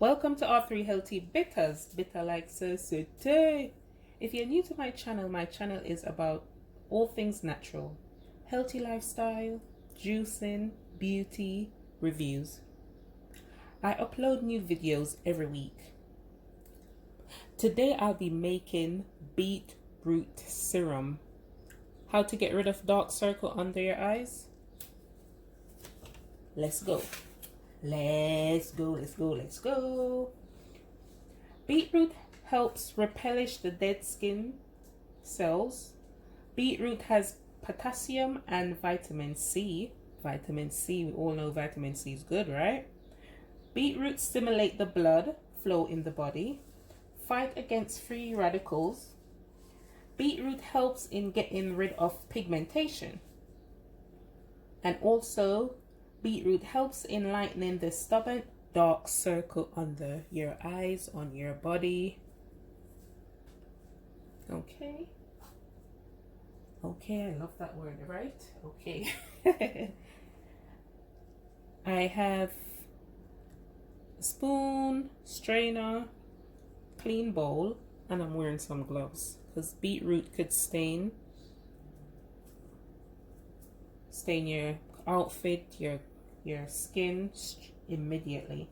Welcome to our three healthy bitters, bitter like societe. If you're new to my channel is about all things natural, healthy lifestyle, juicing, beauty, reviews. I upload new videos every week. Today I'll be making beetroot serum. How to get rid of dark circle under your eyes? Let's go. Let's go. Beetroot helps replenish the dead skin cells. Beetroot has potassium and vitamin C. Vitamin C, we all know vitamin C is good, right? Beetroot stimulate the blood flow in the body, fight against free radicals. Beetroot helps in getting rid of pigmentation. And also, beetroot helps in lightening the stubborn dark circle under your eyes, on your body. Okay, I love that word, right? Okay. I have a spoon, strainer, clean bowl, and I'm wearing some gloves because beetroot could stain your outfit, your skin immediately.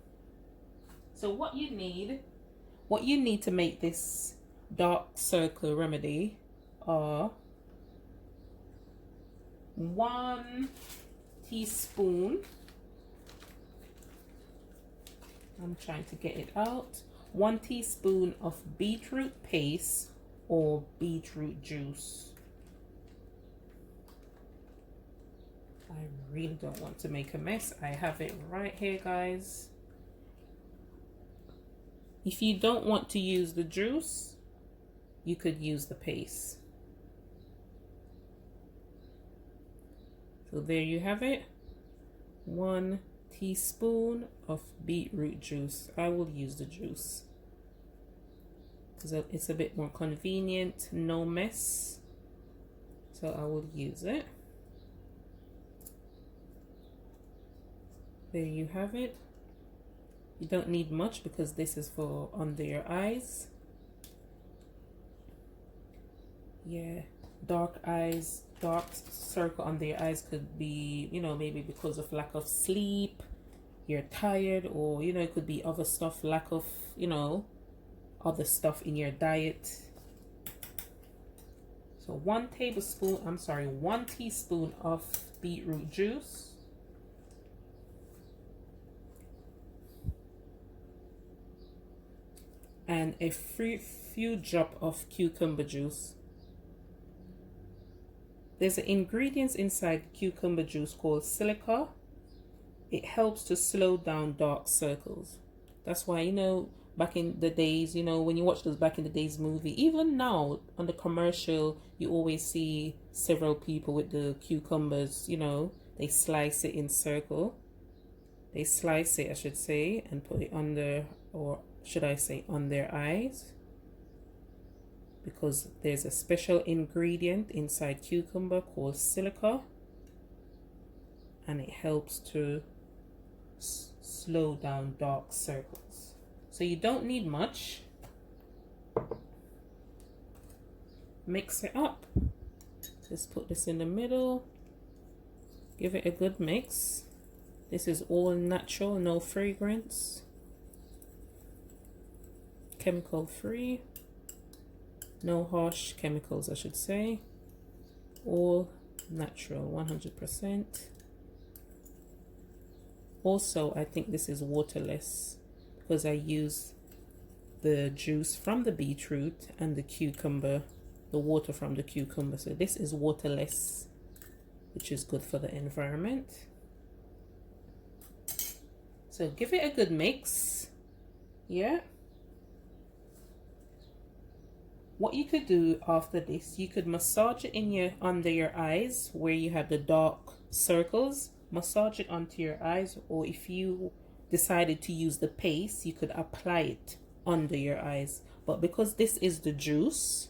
So what you need to make this dark circle remedy are 1 teaspoon, I'm trying to get it out, 1 teaspoon of beetroot paste or beetroot juice. I really don't want to make a mess. I have it right here, guys. If you don't want to use the juice, you could use the paste. So there you have it. 1 teaspoon of beetroot juice. I will use the juice because it's a bit more convenient, no mess. So I will use it. There you have it. You don't need much because this is for under your eyes. Yeah, dark eyes, dark circle under your eyes could be, maybe because of lack of sleep, you're tired, or, it could be other stuff, lack of, other stuff in your diet. So 1 teaspoon of beetroot juice. And a few drops of cucumber juice. There's an ingredients inside cucumber juice called silica. It helps to slow down dark circles. That's why, back in the days, when you watch those back in the days movie, even now on the commercial, you always see several people with the cucumbers, they slice it in circle. They slice it, I should say, and put it under, or should I say on their eyes, because there's a special ingredient inside cucumber called silica, and it helps to slow down dark circles. So you don't need much. Mix it up. Just put this in the middle, give it a good mix. This is all natural, no fragrance, chemical free, no harsh chemicals, I should say, all natural, 100%. Also, I think this is waterless because I use the juice from the beetroot and the cucumber, the water from the cucumber. So this is waterless, which is good for the environment. So give it a good mix. Yeah. What you could do after this, you could massage it in under your eyes where you have the dark circles. Massage it onto your eyes, or if you decided to use the paste, you could apply it under your eyes. But because this is the juice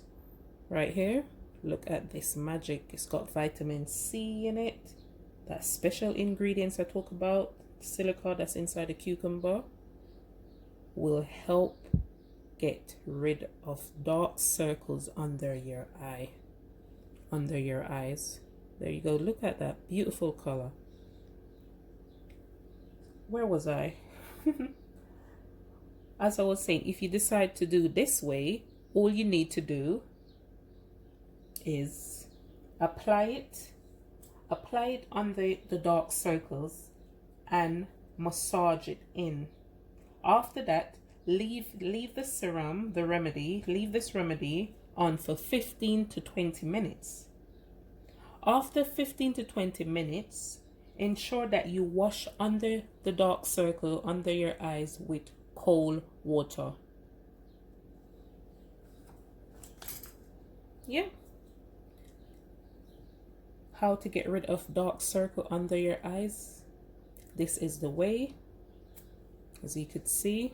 right here, look at this magic. It's got vitamin C in it. That special ingredients I talk about, silica that's inside the cucumber. will help get rid of dark circles under your eyes. There you go. Look at that beautiful color. Where was I? As I was saying, if you decide to do this way, all you need to do is apply it on the dark circles and massage it in. After that, leave this remedy on for 15 to 20 minutes. After 15 to 20 minutes, ensure that you wash under the dark circle under your eyes with cold water. Yeah. How to get rid of dark circle under your eyes. This is the way. As you could see,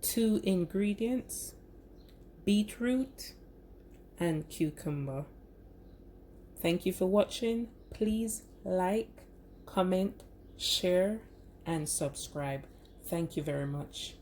2 ingredients: beetroot and cucumber. Thank you for watching. Please like, comment, share, and subscribe. Thank you very much.